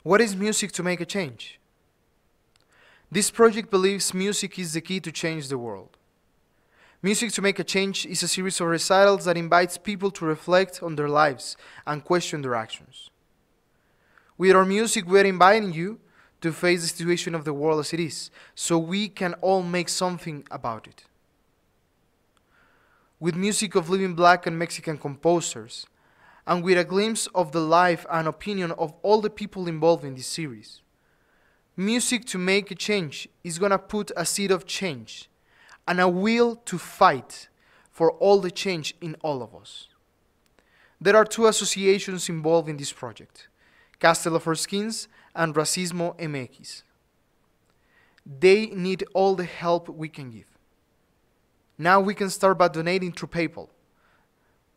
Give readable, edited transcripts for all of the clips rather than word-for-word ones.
What is music to make a change? This project believes music is the key to change the world. Music to Make a Change is a series of recitals that invites people to reflect on their lives and question their actions. With our music, we are inviting you to face the situation of the world as it is, so we can all make something about it. With music of living Black and Mexican composers, and with a glimpse of the life and opinion of all the people involved in this series, Music to Make a Change is gonna put a seed of change and a will to fight for all the change in all of us. There are two associations involved in this project, Castle of Our Skins and Racismo MX. They need all the help we can give. Now we can start by donating through PayPal.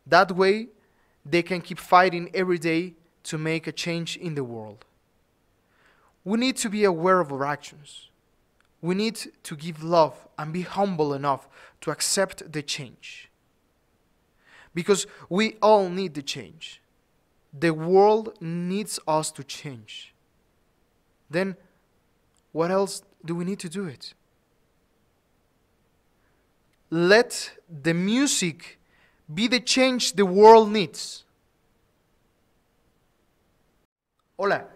That way, they can keep fighting every day to make a change in the world. We need to be aware of our actions. We need to give love and be humble enough to accept the change. Because we all need the change. The world needs us to change. Then, what else do we need to do it? Let the music be the change the world needs. Hola,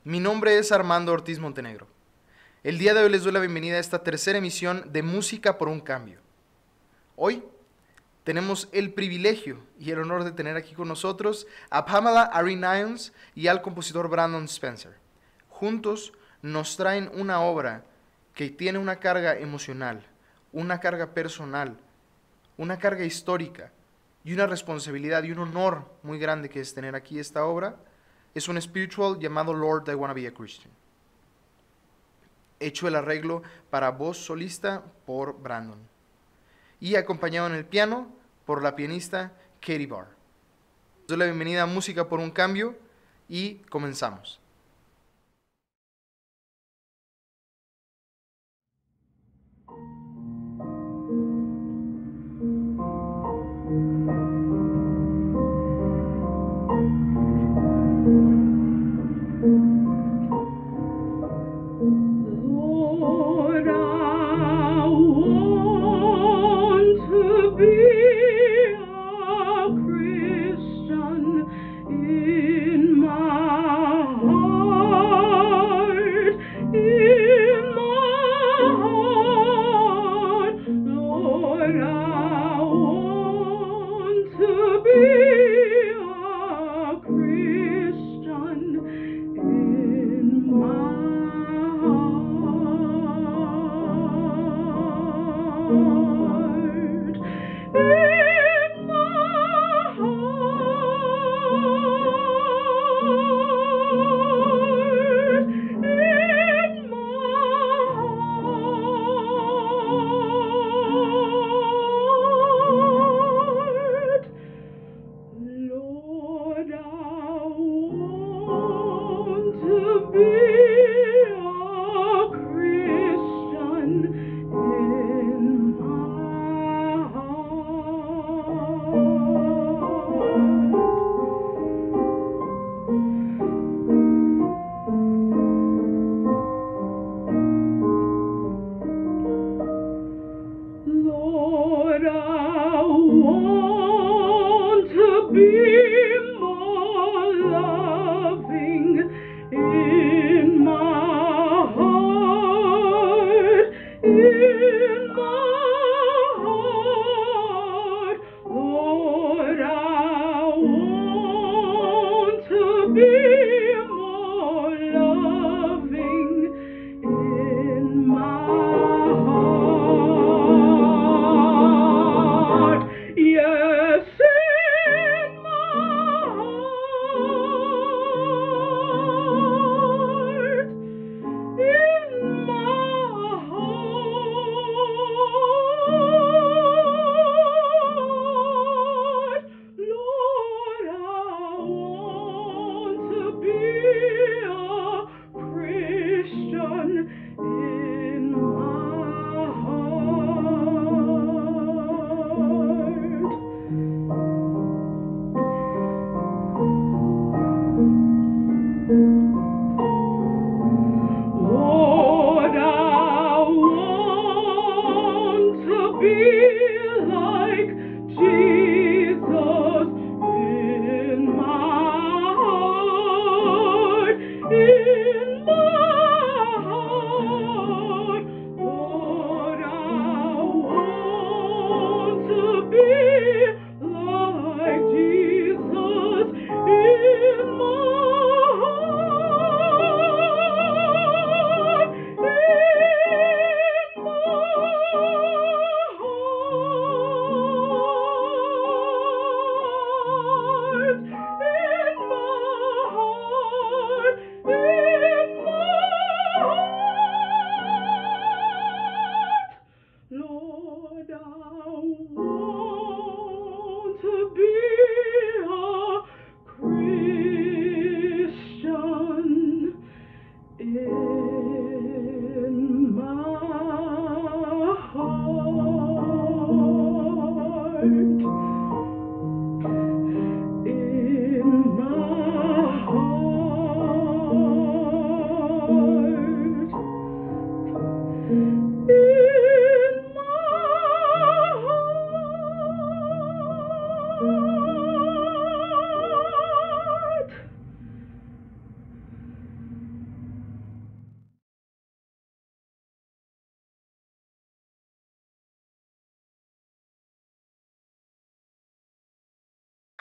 mi nombre es Armando Ortiz Montenegro. El día de hoy les doy la bienvenida a esta tercera emisión de Música por un Cambio. Hoy tenemos el privilegio y el honor de tener aquí con nosotros a Pamela Irons y al compositor Brandon Spencer. Juntos nos traen una obra que tiene una carga emocional, una carga personal, una carga histórica y una responsabilidad y un honor muy grande que es tener aquí esta obra. Es un spiritual llamado Lord, I Wanna Be a Christian. Hecho el arreglo para voz solista por Brandon. Y acompañado en el piano por la pianista Katie Barr. Doy la bienvenida a Música por un Cambio y comenzamos. In my heart.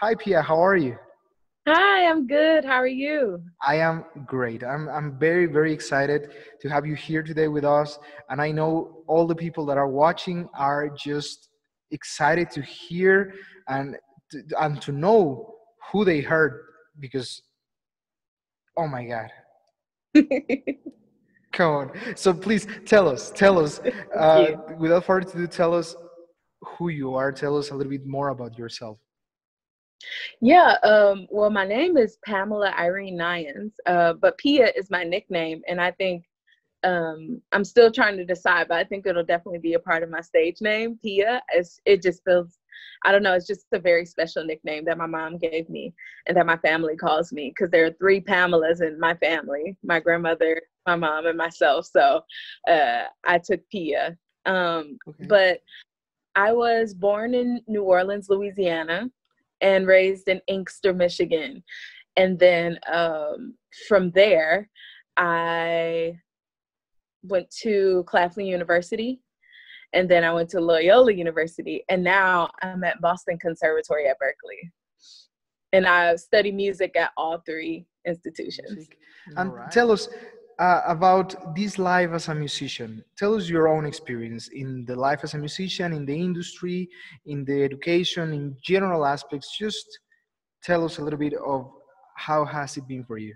Hi, Pia. How are you? Hi, I'm good. How are you? I am great. I'm very, very excited to have you here today with us. And I know all the people that are watching are just excited to hear and to know who they heard because, oh my God, come on. So please tell us, Thank you. without further ado, tell us who you are. Tell us a little bit more about yourself. Yeah, well, my name is Pamela Irene Nyans, but Pia is my nickname, and I think I'm still trying to decide, but I think it'll definitely be a part of my stage name, Pia. It just feels, I don't know, it's just a very special nickname that my mom gave me and that my family calls me because there are three Pamelas in my family, my grandmother, my mom, and myself. So I took Pia. Okay. But I was born in New Orleans, Louisiana, and raised in Inkster, Michigan. And then from there, I went to Claflin University, and then I went to Loyola University, and now I'm at Boston Conservatory at Berkeley. And I study music at all three institutions. Music. And tell us about this life as a musician. Tell us your own experience in the life as a musician, in the industry, in the education, in general aspects. Just tell us a little bit of how has it been for you.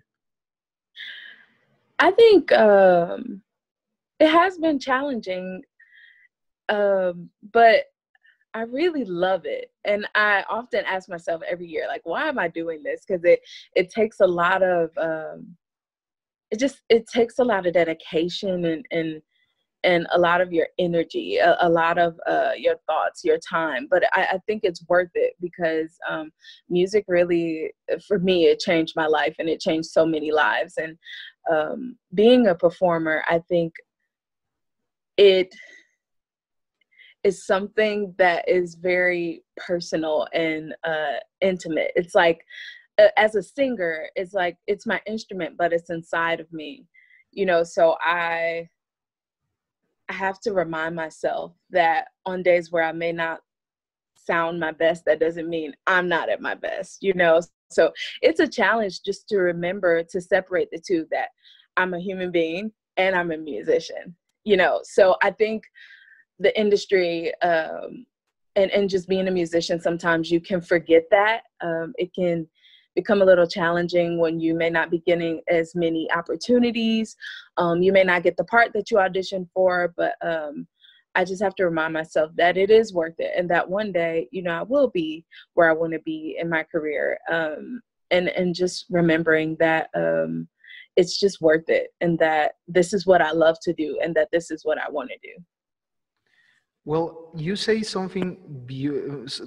I think it has been challenging, but I really love it. And I often ask myself every year, like, why am I doing this? Because it takes a lot of it takes a lot of dedication and a lot of your energy, a lot of your thoughts, your time. But I think it's worth it because music really, for me, it changed my life and it changed so many lives. And being a performer, I think it is something that is very personal and intimate. It's like, as a singer, it's like, it's my instrument, but it's inside of me, so I have to remind myself that on days where I may not sound my best, that doesn't mean I'm not at my best. So it's a challenge just to remember to separate the two, that I'm a human being and I'm a musician. So I think the industry and just being a musician, sometimes you can forget that. It can become a little challenging when you may not be getting as many opportunities. You may not get the part that you auditioned for, but I just have to remind myself that it is worth it, and that one day, I will be where I want to be in my career. And just remembering that it's just worth it, and that this is what I love to do, and that this is what I want to do. Well, you say something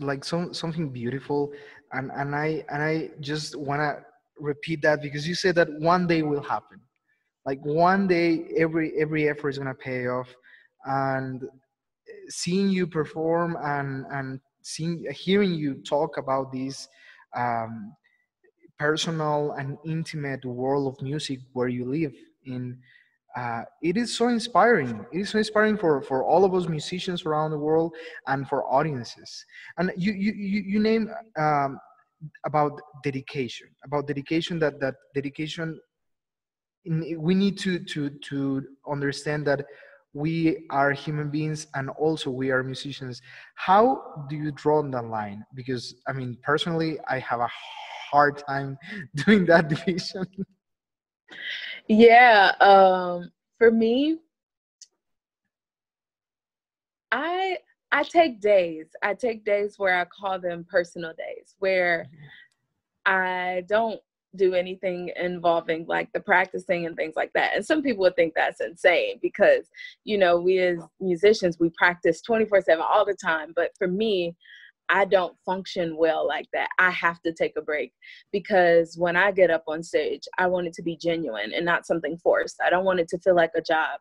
like something beautiful, and I just wanna repeat that because you said that one day will happen. Like one day, every effort is gonna pay off, and seeing you perform and seeing hearing you talk about this um, personal and intimate world of music where you live in, it is so inspiring. It is so inspiring for all of us musicians around the world and for audiences. And you name about dedication, that dedication, we need to understand that we are human beings and also we are musicians. How do you draw that line? Because I mean, personally, I have a hard time doing that division. Yeah, for me, I I take days. I take days where I call them personal days, where I don't do anything involving like the practicing and things like that. And some people would think that's insane because, we as musicians, we practice 24/7 all the time. But for me, I don't function well like that. I have to take a break because when I get up on stage, I want it to be genuine and not something forced. I don't want it to feel like a job.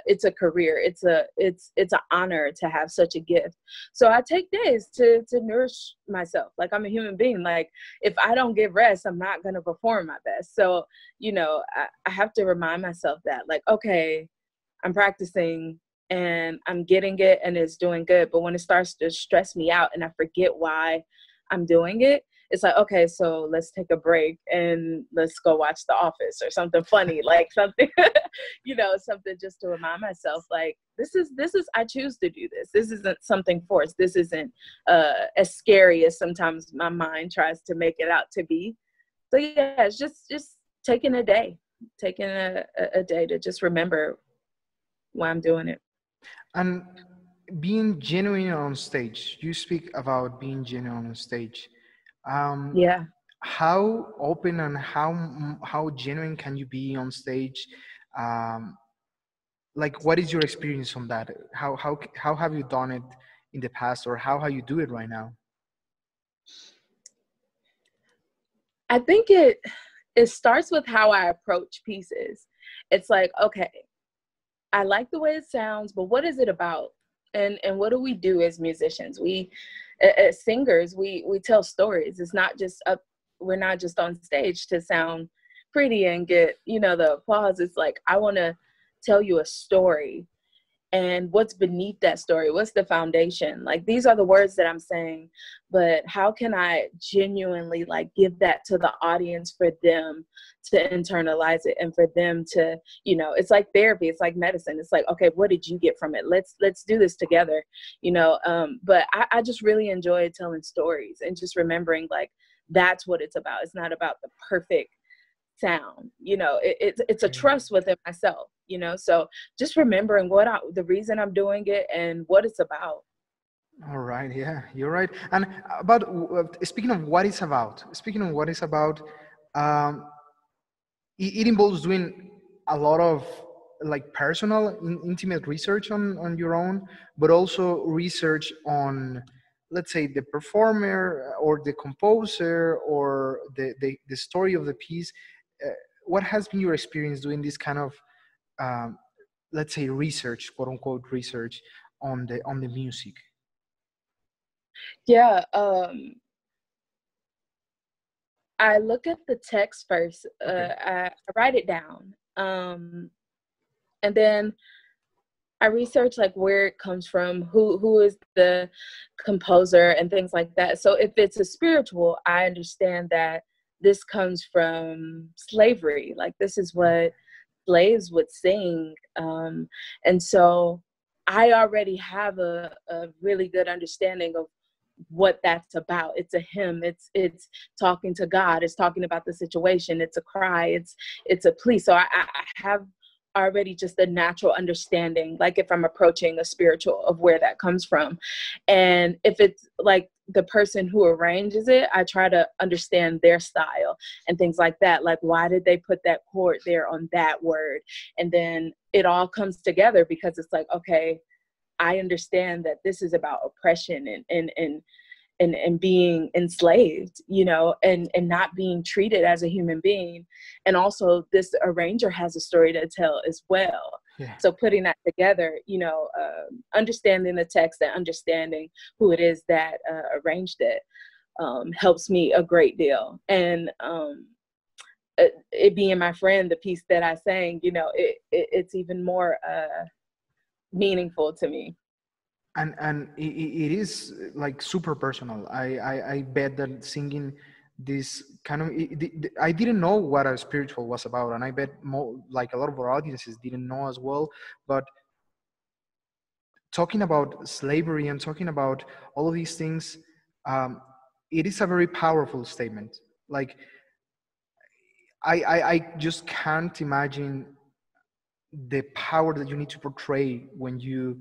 It's a career. It's an honor to have such a gift. So I take days to nourish myself. Like, I'm a human being. Like, if I don't get rest, I'm not gonna perform my best. So I have to remind myself that, like, okay, I'm practicing and I'm getting it and it's doing good. But when it starts to stress me out and I forget why I'm doing it, it's like, okay, so let's take a break and let's go watch The Office or something funny, like something, something just to remind myself, like, this is, I choose to do this. This isn't something forced. This isn't as scary as sometimes my mind tries to make it out to be. So yeah, it's just taking a day to just remember why I'm doing it. And being genuine on stage, you speak about being genuine on stage. Um, Yeah. how open and how genuine can you be on stage? Um, like, what is your experience on that? How have you done it in the past, or how you do it right now? I think it starts with how I approach pieces. It's like, okay, I like the way it sounds, but what is it about? And what do we do as musicians? We, as singers, we tell stories. It's not just up. We're not just on stage to sound pretty and get, the applause. It's like, I want to tell you a story. And what's beneath that story? What's the foundation? Like, these are the words that I'm saying, but how can I genuinely, like, give that to the audience for them to internalize it, and for them to, it's like therapy. It's like medicine. It's like, okay, what did you get from it? Let's do this together, but I just really enjoy telling stories and just remembering, like, that's what it's about. It's not about the perfect sound, it's a trust within myself, so just remembering the reason I'm doing it and what it's about. All right, yeah, you're right. And about speaking of what it's about, um, it involves doing a lot of, like, personal, intimate research on your own, but also research on, let's say, the performer or the composer or the story of the piece. uh, what has been your experience doing this kind of, um, let's say, research, quote unquote research, on the music? Yeah, I look at the text first. Okay. I write it down, and then I research, like, where it comes from, who is the composer, and things like that. So if it's a spiritual, I understand that this comes from slavery. Like, this is what slaves would sing, and so I already have a really good understanding of what that's about. It's a hymn. It's talking to God. It's talking about the situation. It's a cry. It's a plea. So I have already just a natural understanding, like, if I'm approaching a spiritual, of where that comes from. And if it's like the person who arranges it, I try to understand their style and things like that. Like, why did they put that chord there on that word? And then it all comes together, because it's like, okay, I understand that this is about oppression and being enslaved, and not being treated as a human being. And also, this arranger has a story to tell as well. Yeah. So putting that together, understanding the text and understanding who it is that arranged it, helps me a great deal. And it being my friend, the piece that I sang, it's even more meaningful to me. And it is, like, super personal. I bet that singing this kind of, I didn't know what a spiritual was about, and I bet like a lot of our audiences didn't know as well. But talking about slavery and talking about all of these things, um, it is a very powerful statement. Like, I just can't imagine the power that you need to portray when you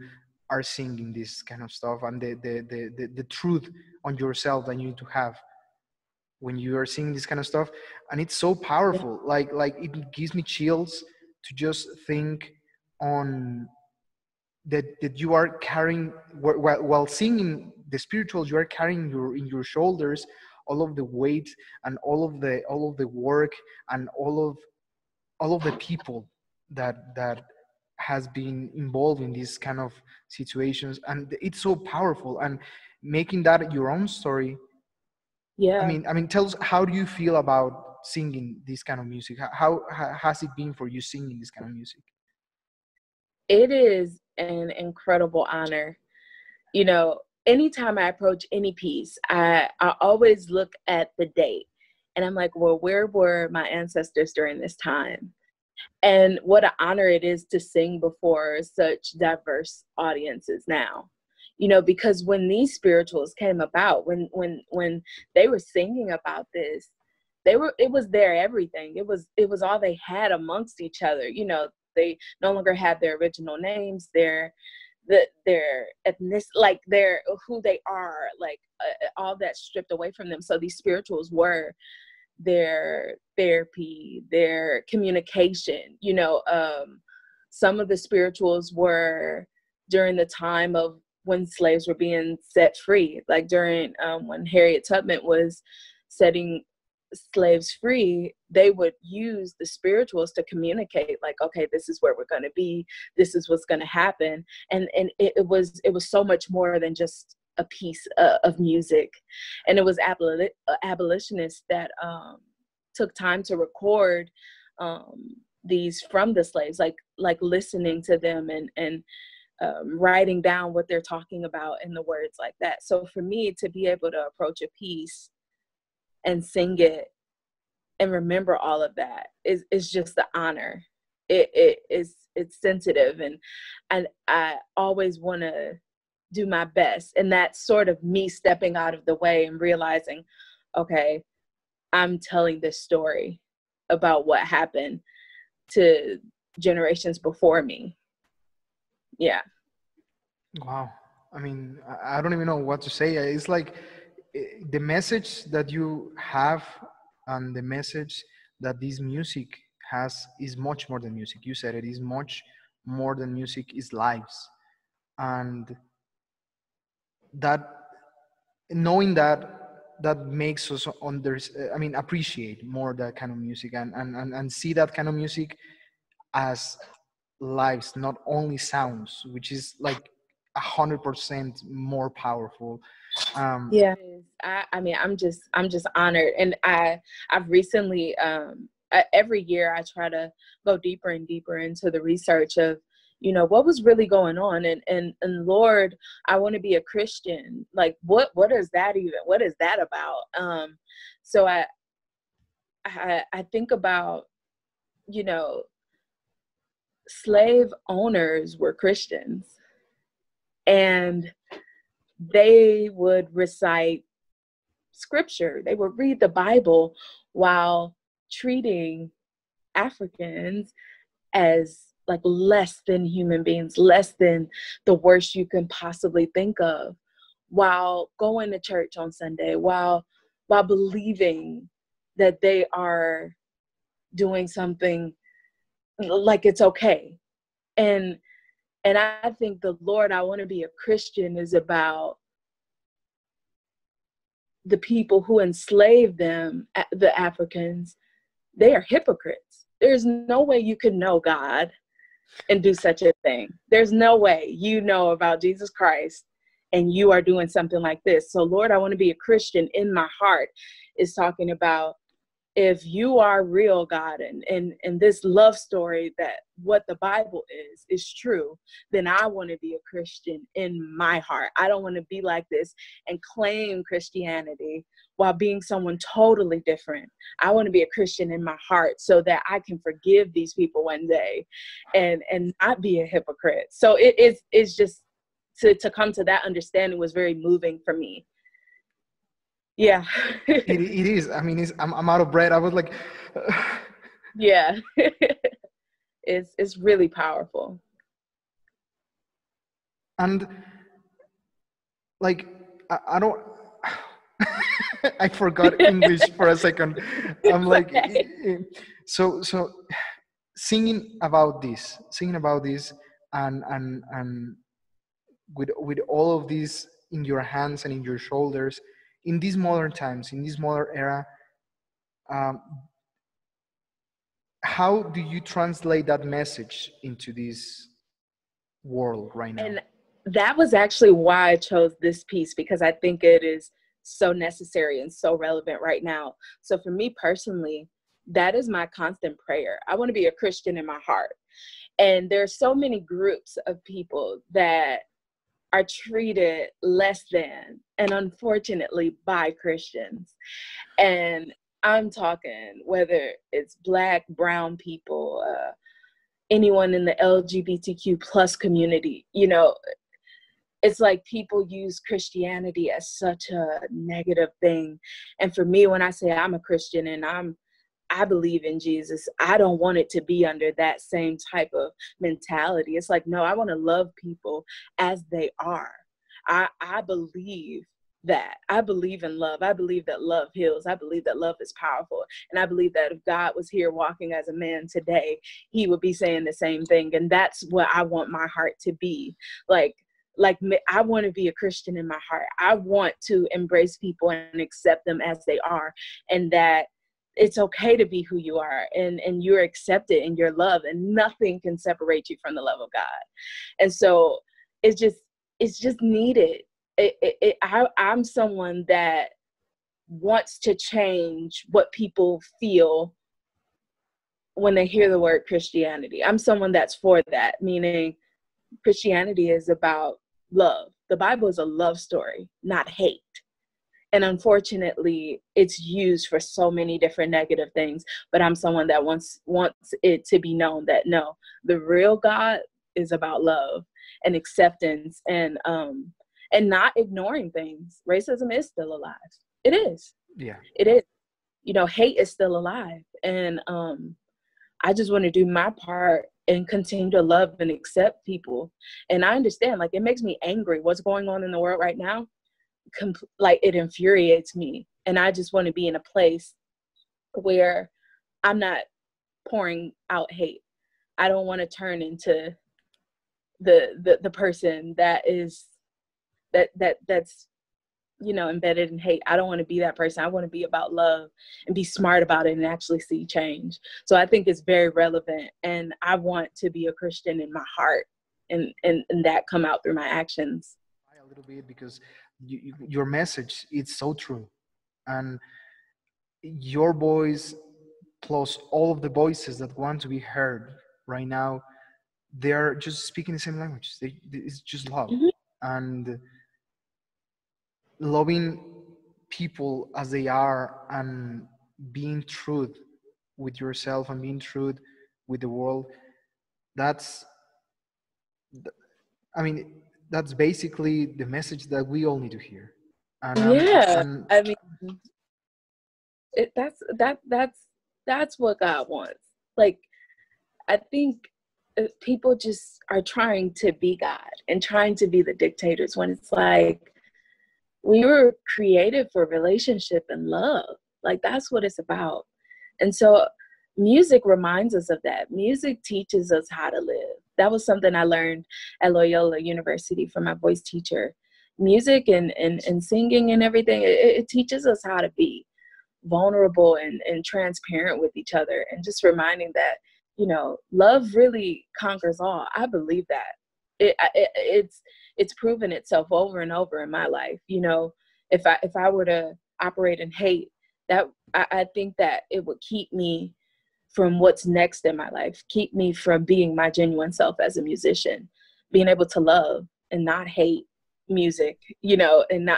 are singing this kind of stuff, and the truth on yourself that you need to have when you are singing this kind of stuff. And it's so Yeah. powerful, like it gives me chills to just think on that you are carrying, while singing the spirituals, you are carrying in your shoulders all of the weight, and all of the work, and all of the people that has been involved in these kind of situations. And it's so powerful, and making that your own story. Yeah. I mean, tell us, how do you feel about singing this kind of music? How has it been for you singing this kind of music? It is an incredible honor. You know, anytime I approach any piece, I always look at the date. And I'm like, well, where were my ancestors during this time? And what an honor it is to sing before such diverse audiences now. You know, because when these spirituals came about, when they were singing about this, it was their everything. It was all they had amongst each other. You know, they no longer had their original names, their ethnic, like their who they are, like all that stripped away from them. So these spirituals were their therapy, their communication. You know, some of the spirituals were during the time of when slaves were being set free, like during when Harriet Tubman was setting slaves free, they would use the spirituals to communicate, like, okay, this is where we're going to be, this is what's going to happen. And it was so much more than just a piece of music. And it was abolitionists that took time to record these from the slaves, like listening to them and writing down what they're talking about in the words like that. So for me to be able to approach a piece and sing it and remember all of that is just the honor. It's sensitive, and I always want to do my best. And that's sort of me stepping out of the way and realizing, okay, I'm telling this story about what happened to generations before me. Yeah. Wow. I mean, I don't even know what to say. It's like the message that you have and the message that this music has is much more than music. You said it is much more than music, is lives. And that, knowing that makes us appreciate more that kind of music, and see that kind of music as lives, not only sounds, which is like 100% more powerful. Yeah, I mean, I'm just honored. And I've recently, every year I try to go deeper and deeper into the research of, you know, what was really going on. And Lord, I want to be a Christian. Like, what is that even? What is that about? So I think about, you know, slave owners were Christians, and they would recite scripture. They would read the Bible while treating Africans as like less than human beings, less than the worst you can possibly think of, while going to church on Sunday, while believing that they are doing something like it's okay. And I think the Lord, I want to be a Christian is about the people who enslaved them, the Africans. They are hypocrites. There's no way you can know God and do such a thing. There's no way you know about Jesus Christ and you are doing something like this. So Lord, I want to be a Christian. In my heart is talking about, if you are real, God, and this love story, that what the Bible is true, then I want to be a Christian in my heart. I don't want to be like this and claim Christianity while being someone totally different. I want to be a Christian in my heart so that I can forgive these people one day and not be a hypocrite. So it's just to come to that understanding was very moving for me. Yeah. it is. I mean, I'm out of breath. I was like, yeah. It's really powerful. And like, I don't, I forgot English for a second. I'm like, okay. So singing about this, and with all of this in your hands and in your shoulders, in these modern times, in this modern era, how do you translate that message into this world right now? And that was actually why I chose this piece, because I think it is so necessary and so relevant right now. So for me personally, that is my constant prayer. I want to be a Christian in my heart. And there's so many groups of people that are treated less than, and unfortunately by Christians. And I'm talking whether it's Black, brown people, anyone in the LGBTQ plus community, you know, it's like people use Christianity as such a negative thing. And for me, when I say I'm a Christian and I believe in Jesus, I don't want it to be under that same type of mentality. It's like, no, I want to love people as they are. I believe that. I believe in love. I believe that love heals. I believe that love is powerful. And I believe that if God was here walking as a man today, he would be saying the same thing. And that's what I want my heart to be. Like I want to be a Christian in my heart. I want to embrace people and accept them as they are, and that it's okay to be who you are, and you're accepted in your love, and nothing can separate you from the love of God. And so it's just needed. I'm someone that wants to change what people feel when they hear the word Christianity. I'm someone that's for that, meaning Christianity is about love. The Bible is a love story, not hate. And unfortunately, it's used for so many different negative things. But I'm someone that wants it to be known that no, the real God is about love and acceptance, and not ignoring things. Racism is still alive. It is. Yeah. It is. You know, hate is still alive. And I just want to do my part and continue to love and accept people. And I understand, like, it makes me angry what's going on in the world right now. Like, it infuriates me. And I just want to be in a place where I'm not pouring out hate. I don't want to turn into the person that's you know, embedded in hate. I don't want to be that person. I want to be about love and be smart about it and actually see change. So I think it's very relevant, and I want to be a Christian in my heart, and that come out through my actions. A little bit, because your message, it's so true, and your voice plus all of the voices that want to be heard right now, they're just speaking the same language. It's just love. Mm-hmm. And loving people as they are, and being true with yourself and being true with the world, that's, I mean, that's basically the message that we all need to hear. And Yeah, and I mean, that's what God wants. Like, I think people just are trying to be God and trying to be the dictators, when it's like, we were created for relationship and love. Like, that's what it's about. And so music reminds us of that. Music teaches us how to live. That was something I learned at Loyola University from my voice teacher. Music and singing and everything, it teaches us how to be vulnerable and transparent with each other, and just reminding that, you know, love really conquers all. I believe that. It's proven itself over and over in my life. You know, if I were to operate in hate, that I think that it would keep me from what's next in my life, keep me from being my genuine self as a musician, being able to love and not hate music, you know, and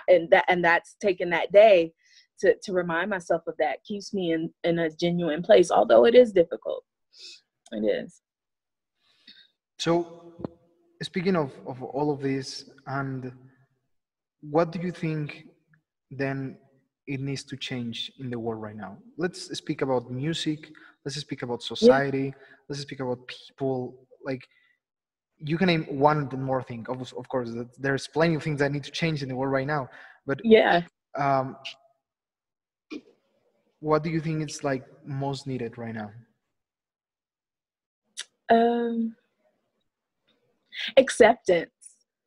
that's taking that day to remind myself of that, keeps me in a genuine place, although it is difficult. It is. so, speaking of all of this, and what do you think then it needs to change in the world right now? Let's speak about music, let's speak about Yeah. society, let's speak about people. Like, you can name one more thing. Of course, there's plenty of things that need to change in the world right now. But Yeah. um, what do you think is like most needed right now? Um, acceptance.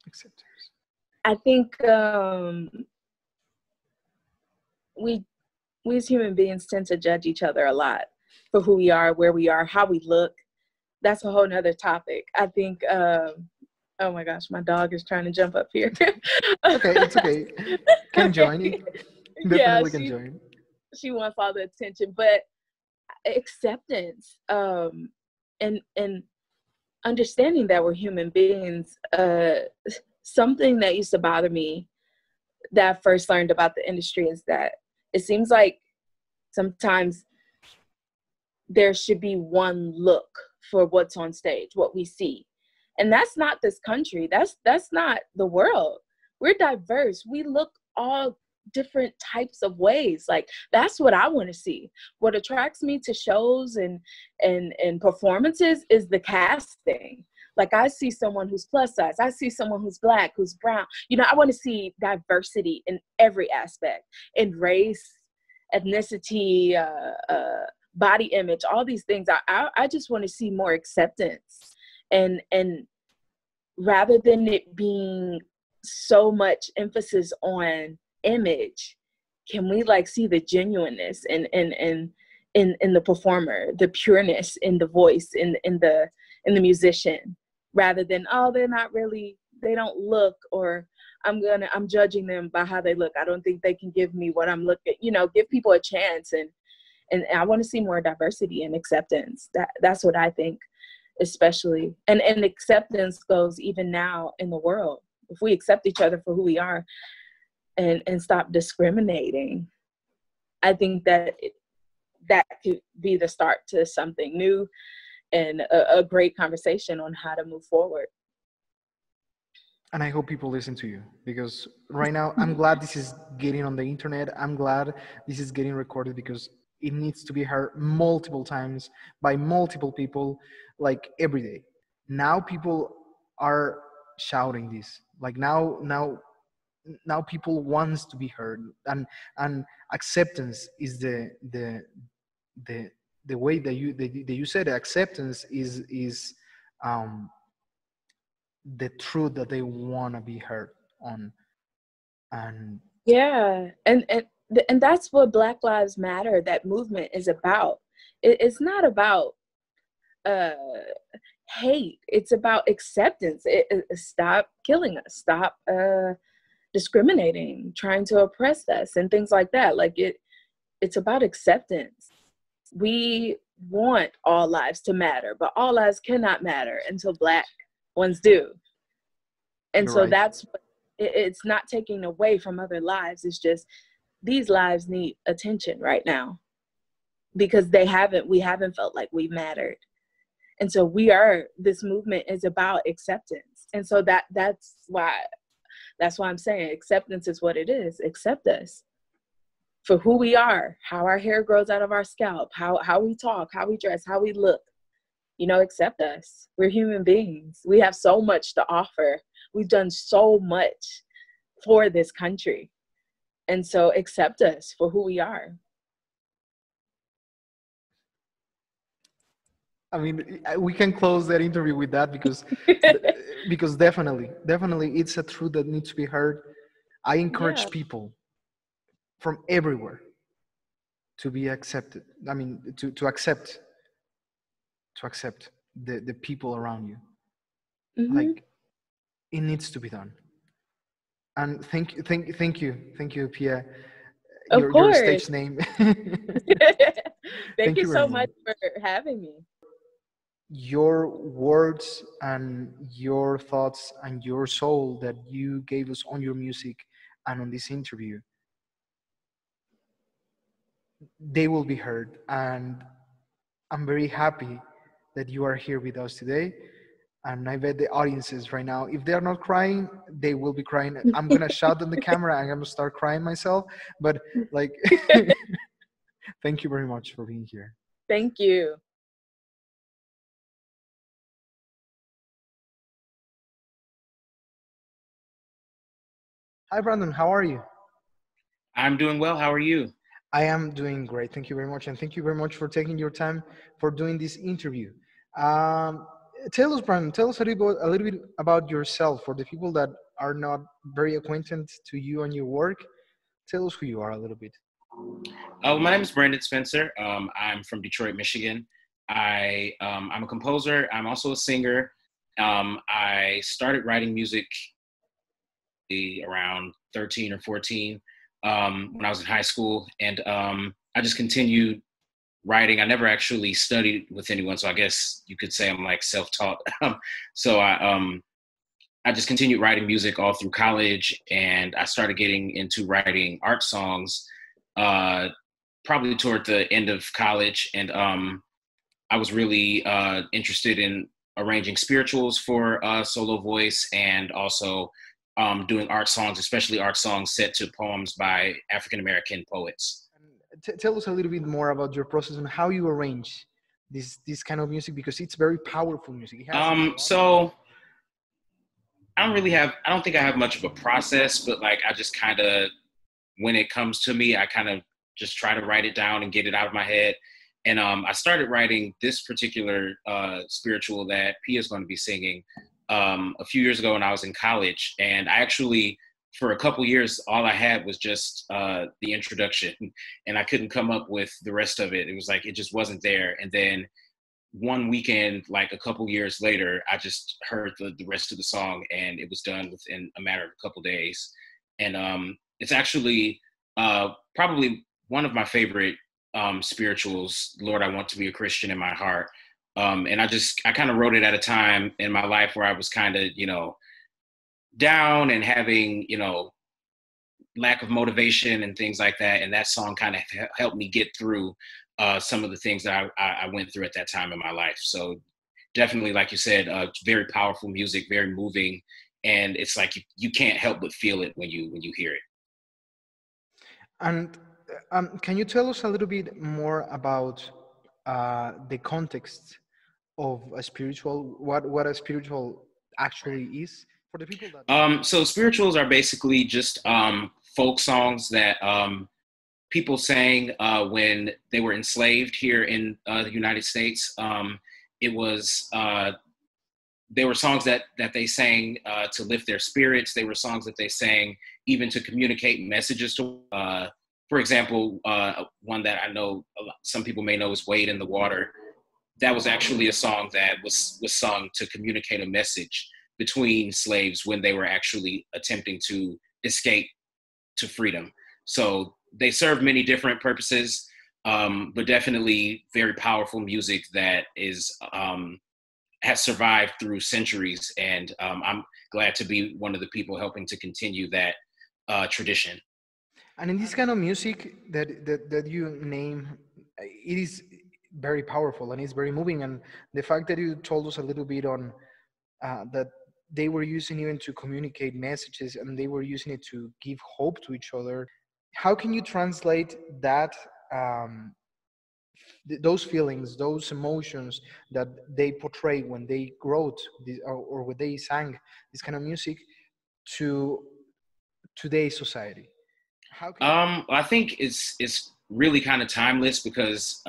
Acceptance. I think we as human beings tend to judge each other a lot for who we are, where we are, how we look. That's a whole nother topic. I think, oh my gosh, my dog is trying to jump up here. It's okay. Can join it. Yeah, Definitely can join. she wants all the attention, but acceptance, and understanding that we're human beings. something that used to bother me that I first learned about the industry is that it seems like sometimes there should be one look for what's on stage, what we see. And that's not this country. That's not the world. We're diverse. We look all different types of ways. Like, that's what I want to see. What attracts me to shows and performances is the casting. Like, I see someone who's plus size. I see someone who's Black, who's brown. You know, I want to see diversity in every aspect, in race, ethnicity, body image, all these things. I just want to see more acceptance. And rather than it being so much emphasis on image, can we like see the genuineness in the performer, the pureness in the voice, in the musician, rather than, oh, they don't look, or I'm judging them by how they look. I don't think they can give me what I'm looking, give people a chance. And I want to see more diversity and acceptance. That's what I think, especially. And acceptance goes even now in the world. If we accept each other for who we are and stop discriminating, I think that could be the start to something new and a great conversation on how to move forward. And I hope people listen to you, because right now I'm glad this is getting on the internet. I'm glad this is getting recorded, because it needs to be heard multiple times by multiple people, like every day. Now people are shouting this. Like now people wants to be heard, and acceptance is the way that you said. Acceptance is the truth that they want to be heard on. And yeah, and that's what Black Lives Matter, that movement, is about. It's not about hate. It's about acceptance. Stop killing us. Stop discriminating, trying to oppress us, and things like that. Like, it's about acceptance. We want all lives to matter, but all lives cannot matter until Black ones do. And You're so right. that's what, it's not taking away from other lives. It's just these lives need attention right now, because we haven't felt like we mattered. And so this movement is about acceptance. And so that's why I'm saying acceptance is what it is. Accept us for who we are, how our hair grows out of our scalp, how we talk, how we dress, how we look. Accept us. We're human beings. We have so much to offer. We've done so much for this country. And so accept us for who we are. I mean, we can close that interview with that, because definitely it's a truth that needs to be heard. I encourage people from everywhere to be accepted. I mean, to accept the people around you. Mm-hmm. Like, it needs to be done. And thank you, Pia. Your stage name. Thank you so much for having me. Your words and your thoughts and your soul that you gave us on your music and on this interview, they will be heard. And I'm very happy that you are here with us today. And I bet the audiences right now, if they're not crying, they will be crying. I'm going to shout on the camera. I'm going to start crying myself. But like, thank you very much for being here. Thank you. Hi, Brandon. How are you? I'm doing well. How are you? I am doing great. Thank you very much. And thank you very much for taking your time for doing this interview. Tell us, Brandon, a little bit about yourself, for the people that are not very acquainted to you and your work. Tell us who you are a little bit. My name is Brandon Spencer. I'm from Detroit, Michigan. I'm a composer. I'm also a singer. I started writing music around 13 or 14 when I was in high school. And I just continued writing. I never actually studied with anyone, so I guess you could say I'm like self-taught. So I I just continued writing music all through college, and I started getting into writing art songs probably toward the end of college. And I was really interested in arranging spirituals for solo voice, and also doing art songs, especially art songs set to poems by African-American poets. Tell us a little bit more about your process and how you arrange this kind of music, because it's very powerful music. It has a lot. So I don't think I have much of a process, but like I just kind of, when it comes to me, I kind of just try to write it down and get it out of my head. And I started writing this particular spiritual that Pia is going to be singing a few years ago when I was in college. And I actually, for a couple years, all I had was just the introduction, and I couldn't come up with the rest of it. It was like, it just wasn't there. And then one weekend, like a couple years later, I just heard the rest of the song, and it was done within a matter of a couple days. And it's actually probably one of my favorite spirituals, Lord, I Want to Be a Christian in My Heart. And I kind of wrote it at a time in my life where I was kind of, down and having, lack of motivation and things like that. And that song kind of helped me get through some of the things that I went through at that time in my life. So definitely, like you said, very powerful music, very moving. And it's like, you can't help but feel it when you hear it. And can you tell us a little bit more about the context of a spiritual, what a spiritual actually is for the people that... So spirituals are basically just folk songs that people sang when they were enslaved here in the United States. It was they were songs that they sang to lift their spirits. They were songs that they sang even to communicate messages to. For example, one that I know some people may know is "Wade in the Water." That was actually a song that was sung to communicate a message between slaves when they were actually attempting to escape to freedom. So they serve many different purposes, but definitely very powerful music that is has survived through centuries. And I'm glad to be one of the people helping to continue that tradition. And in this kind of music that you name, it is very powerful and it's very moving. And the fact that you told us a little bit on that they were using even to communicate messages and they were using it to give hope to each other. How can you translate that, those feelings, those emotions that they portray when they wrote this, or when they sang this kind of music to today's society? How can I think it's really kind of timeless because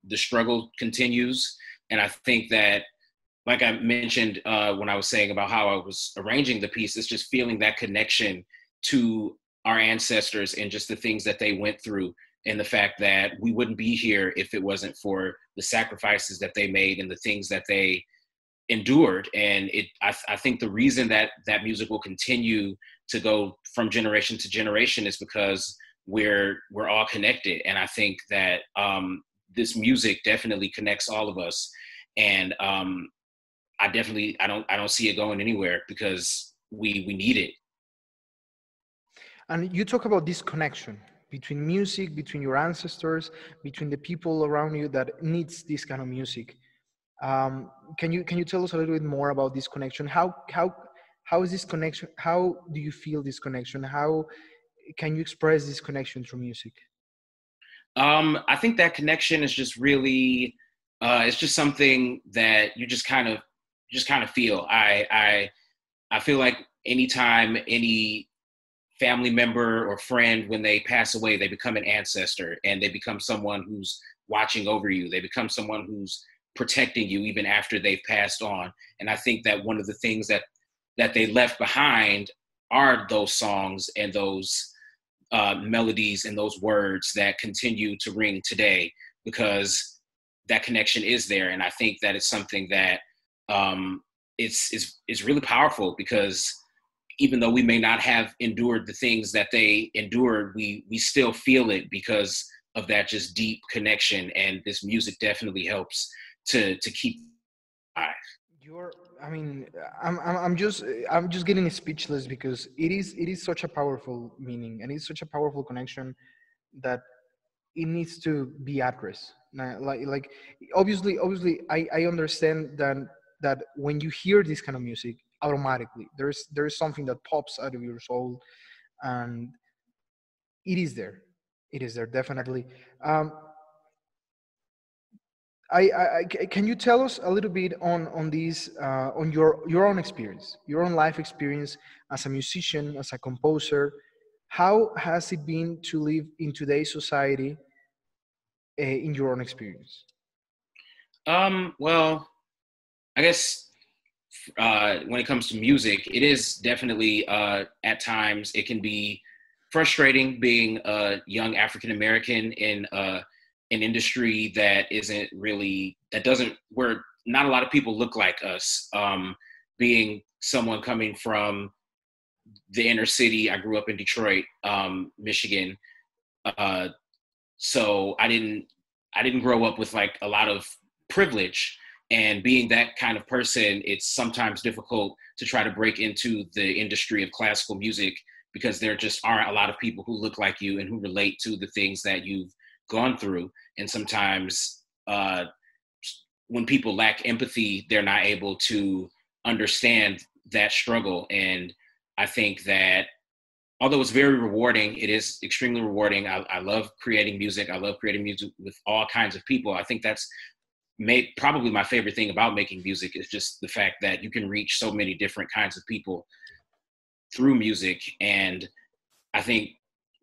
the struggle continues. And I think that, like I mentioned when I was saying about how I was arranging the piece, it's just feeling that connection to our ancestors and just the things that they went through, and the fact that we wouldn't be here if it wasn't for the sacrifices that they made and the things that they endured. And I think the reason that music will continue to go from generation to generation is because we're all connected. And I think that this music definitely connects all of us. And I don't see it going anywhere because we need it. And you talk about this connection between music, between your ancestors, between the people around you that needs this kind of music. Can you tell us a little bit more about this connection? How is this connection? How do you feel this connection? How can you express this connection through music? I think that connection is just really, it's just something that you just kind of feel. I feel like anytime any family member or friend, when they pass away, they become an ancestor and they become someone who's watching over you. They become someone who's protecting you even after they've passed on. And I think that one of the things that they left behind are those songs and those melodies and those words that continue to ring today, because that connection is there. And I think that it's something that it's really powerful, because even though we may not have endured the things that they endured, we still feel it because of that just deep connection. And this music definitely helps to keep alive. You're, I mean, I'm just getting speechless because it is such a powerful meaning and it's such a powerful connection that it needs to be addressed. Like obviously I understand that when you hear this kind of music, automatically there is something that pops out of your soul, and it is there. It is there definitely. Um, can you tell us a little bit on this on your own experience, your own life experience as a musician, as a composer? How has it been to live in today's society in your own experience? Well, I guess when it comes to music, it is definitely at times it can be frustrating being a young African American in an industry that isn't really that doesn't where not a lot of people look like us. Being someone coming from the inner city, I grew up in Detroit, Michigan, uh, so I didn't grow up with like a lot of privilege, and being that kind of person, it's sometimes difficult to try to break into the industry of classical music because there just aren't a lot of people who look like you and who relate to the things that you've gone through. And sometimes when people lack empathy, they're not able to understand that struggle. And I think that although it's very rewarding, it is extremely rewarding. I love creating music. I love creating music with all kinds of people. I think that's probably my favorite thing about making music is just the fact that you can reach so many different kinds of people through music. And I think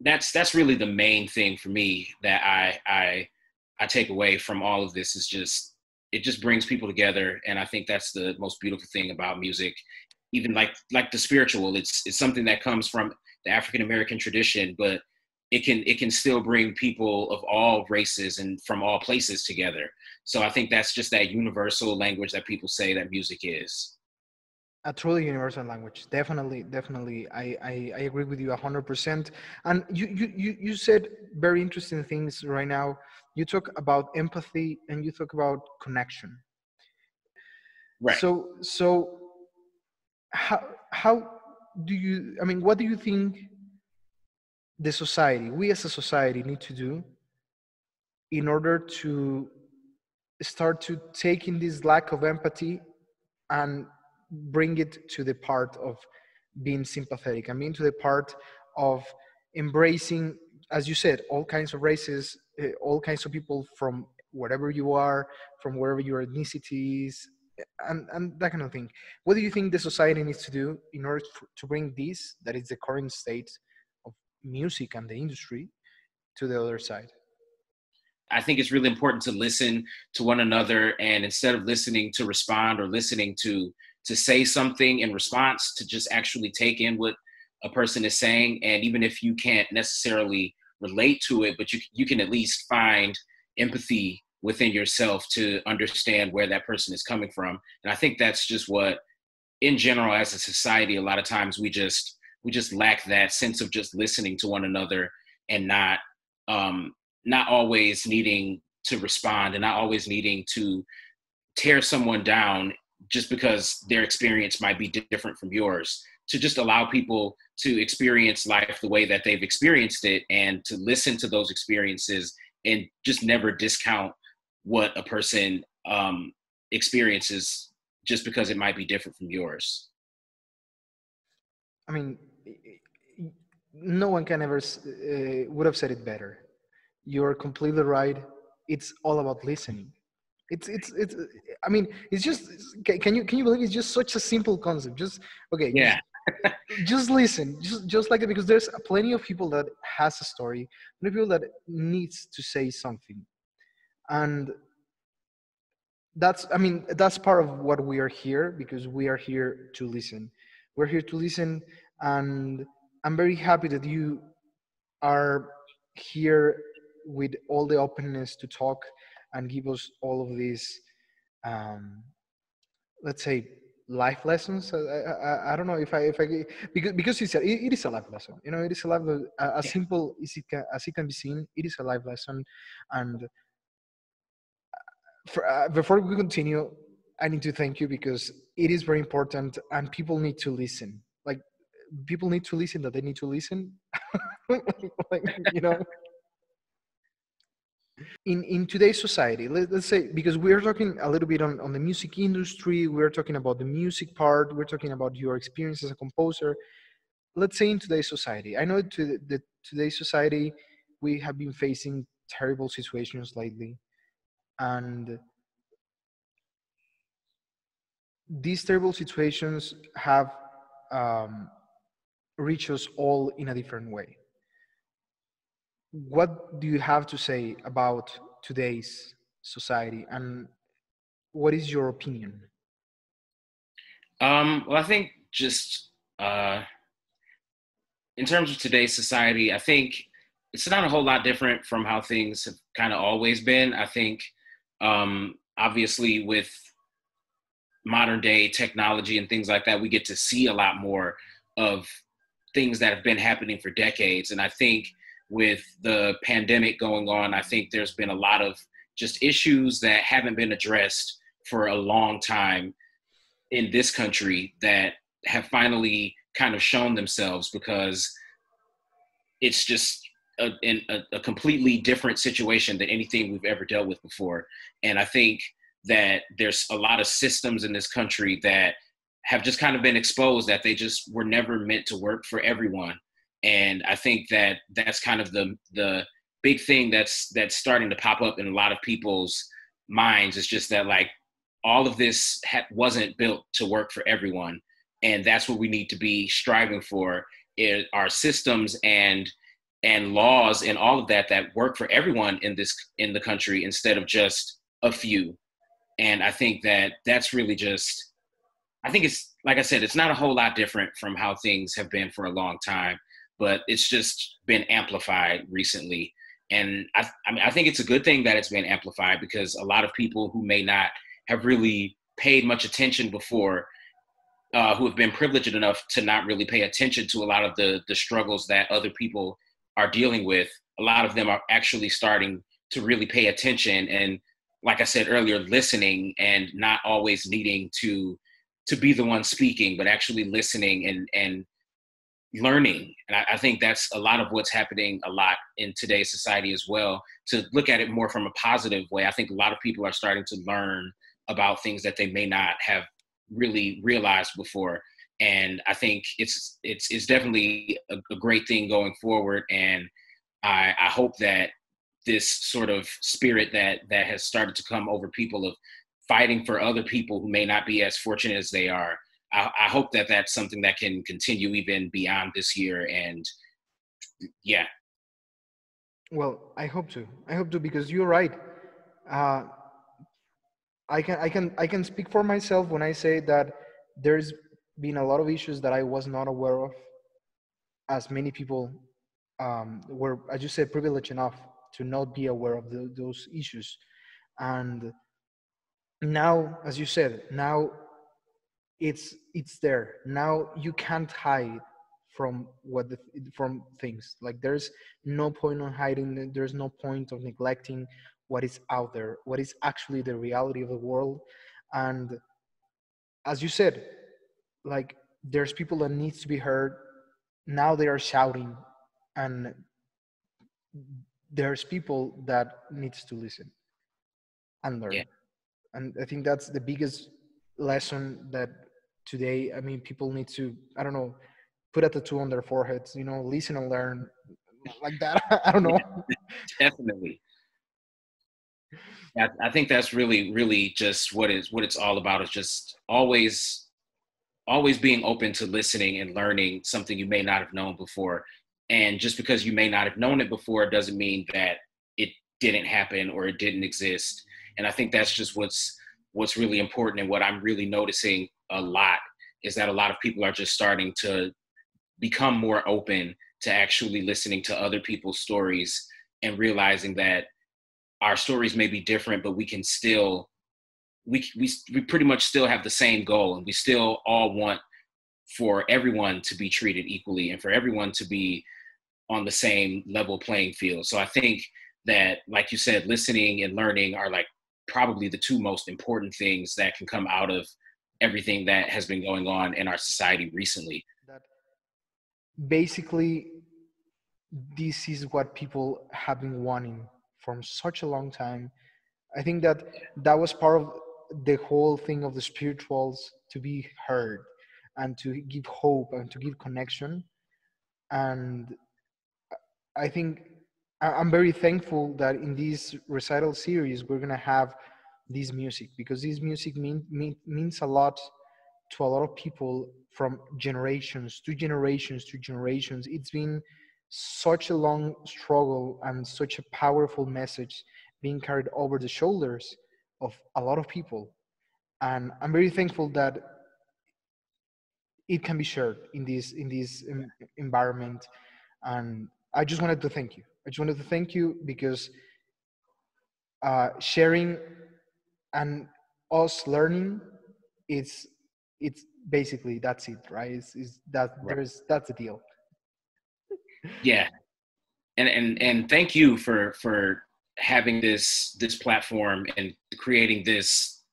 that's really the main thing for me that I take away from all of this is just it just brings people together. And I think that's the most beautiful thing about music. Even like the spiritual, it's something that comes from the African American tradition, but it can still bring people of all races and from all places together. So I think that's just that universal language that people say that music is. A truly universal language, definitely, definitely. I agree with you 100%. And you said very interesting things right now. You talk about empathy and you talk about connection. Right. So how do you, I mean, what do you think the society, we as a society, need to do in order to start to take in this lack of empathy and bring it to the part of being sympathetic? I mean, to the part of embracing, as you said, all kinds of races, all kinds of people from wherever you are, from wherever your ethnicity is, and that kind of thing. What do you think the society needs to do in order to bring this, that is the current state of music and the industry, to the other side? I think it's really important to listen to one another, and instead of listening to respond or listening to say something in response, to just actually take in what a person is saying. And even if you can't necessarily relate to it, but you can at least find empathy within yourself to understand where that person is coming from. And I think that's just what, in general, as a society, a lot of times we just lack that sense of just listening to one another and um, not always needing to respond and not always needing to tear someone down just because their experience might be different from yours, to just allow people to experience life the way that they've experienced it and to listen to those experiences and just never discount what a person experiences just because it might be different from yours. I mean, no one can ever would have said it better. You're completely right. It's all about listening. It's. I mean, it's just. Can you believe it's just such a simple concept? Just okay. Yeah. Just listen. Just like that, because there's plenty of people that has a story, plenty of people that needs to say something, and that's. I mean, that's part of what we are here, because we are here to listen. We're here to listen, and I'm very happy that you are here with all the openness to talk and give us all of these, um, let's say, life lessons. I don't know if I because it is a life lesson. You know, it is a life as simple as it can be seen. It is a life lesson, and before we continue, I need to thank you because it is very important and people need to listen. Like people need to listen that they need to listen. Like, you know, in today's society, let's say, because we're talking a little bit on the music industry, we're talking about the music part, we're talking about your experience as a composer. Let's say in today's society, I know today's society, we have been facing terrible situations lately, and these terrible situations have um, reached us all in a different way. What do you have to say about today's society, and what is your opinion? Well, I think just in terms of today's society, I think it's not a whole lot different from how things have kind of always been. I think obviously with modern day technology and things like that, we get to see a lot more of things that have been happening for decades. And I think with the pandemic going on, I think there's been a lot of just issues that haven't been addressed for a long time in this country that have finally kind of shown themselves, because it's just a completely different situation than anything we've ever dealt with before. And I think that there's a lot of systems in this country that have just kind of been exposed, that they just were never meant to work for everyone. And I think that that's kind of the big thing that's starting to pop up in a lot of people's minds. It's just that, like, all of this wasn't built to work for everyone. And that's what we need to be striving for, is our systems and laws and all of that work for everyone in the country, instead of just a few. And I think that that's really just, I think it's, like I said, it's not a whole lot different from how things have been for a long time, but it's just been amplified recently. And I mean, I think it's a good thing that it's been amplified, because a lot of people who may not have really paid much attention before, who have been privileged enough to not really pay attention to a lot of the struggles that other people are dealing with, a lot of them are actually starting to really pay attention. And like I said earlier, listening, and not always needing to be the one speaking, but actually listening and learning. And I think that's a lot of what's happening a lot in today's society as well, to look at it more from a positive way. I think a lot of people are starting to learn about things that they may not have really realized before. And I think it's definitely a great thing going forward. And I hope that this sort of spirit that has started to come over people, of fighting for other people who may not be as fortunate as they are, I hope that that's something that can continue even beyond this year. And yeah. Well, I hope to. I hope to, because you're right. Uh, I can speak for myself when I say that there's been a lot of issues that I was not aware of, as many people were, as you said, privileged enough to not be aware of those issues. And now, as you said, now it's there. Now you can't hide from from things. Like, there's no point on hiding. There's no point of neglecting what is out there, what is actually the reality of the world. And as you said, like, there's people that needs to be heard. Now they are shouting, and there's people that needs to listen and learn. Yeah. And I think that's the biggest lesson that today, I mean, people need to, I don't know, put a tattoo on their foreheads, you know, listen and learn, like that. I don't know. Yeah, definitely. I think that's really, really just what it's all about, is just always being open to listening and learning something you may not have known before. And just because you may not have known it before doesn't mean that it didn't happen or it didn't exist. And I think that's just what's really important. And what I'm really noticing a lot is that a lot of people are just starting to become more open to actually listening to other people's stories, and realizing that our stories may be different, but we can still, we pretty much still have the same goal, and we still all want for everyone to be treated equally, and for everyone to be on the same level playing field. So I think that, like you said, listening and learning are like probably the two most important things that can come out of everything that has been going on in our society recently. That basically, this is what people have been wanting from such a long time. I think that that was part of the whole thing of the spirituals, to be heard and to give hope and to give connection. And I think I'm very thankful that in this recital series we're gonna have this music, because this music means a lot to a lot of people from generations to generations to generations. It's been such a long struggle and such a powerful message being carried over the shoulders of a lot of people. And I'm very thankful that it can be shared in this environment. And I just wanted to thank you. I just wanted to thank you because sharing and us learning, it's basically that's it, right? It's that Right. that's the deal. Yeah. And thank you for having this platform and creating this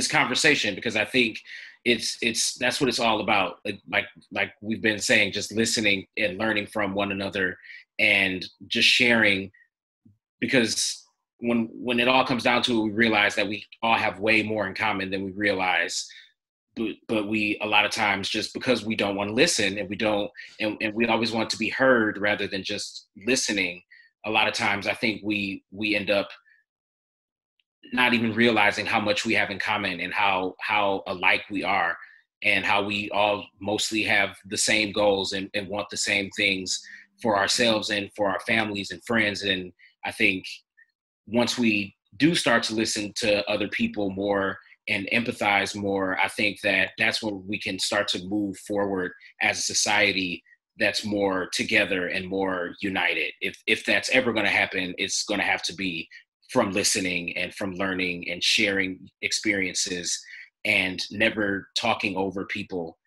conversation, because I think it's that's what it's all about. Like we've been saying, just listening and learning from one another and just sharing, because when it all comes down to it, we realize that we all have way more in common than we realize. But we, a lot of times, just because we don't want to listen, and we don't, and we always want to be heard rather than just listening, a lot of times I think we end up not even realizing how much we have in common, and how alike we are, and how we all mostly have the same goals, and want the same things for ourselves and for our families and friends. And I think once we do start to listen to other people more and empathize more, I think that that's when we can start to move forward as a society that's more together and more united. If that's ever going to happen, it's going to have to be from listening and from learning and sharing experiences and never talking over people.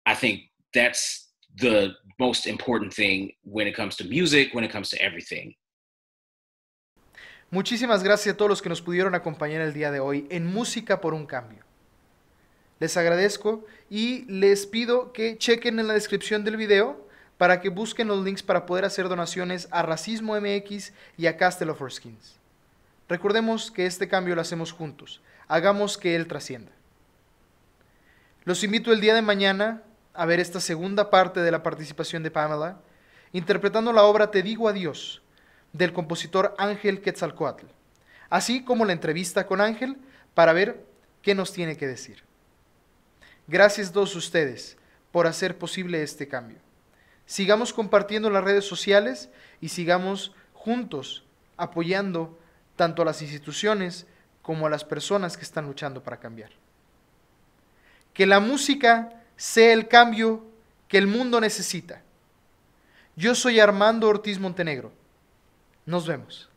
I think that's the most important thing when it comes to music, when it comes to everything. Muchísimas gracias a todos los que nos pudieron acompañar el día de hoy en Música por un Cambio. Les agradezco y les pido que chequen en la descripción del video para que busquen los links para poder hacer donaciones a Racismo MX y a Castle of Our Skins. Recordemos que este cambio lo hacemos juntos. Hagamos que él trascienda. Los invito el día de mañana a ver esta segunda parte de la participación de Pamela, interpretando la obra Te digo adiós, del compositor Ángel Quetzalcóatl, así como la entrevista con Ángel para ver qué nos tiene que decir. Gracias a todos ustedes por hacer posible este cambio. Sigamos compartiendo en las redes sociales y sigamos juntos apoyando tanto a las instituciones como a las personas que están luchando para cambiar. Que la música sea el cambio que el mundo necesita. Yo soy Armando Ortiz Montenegro. Nos vemos.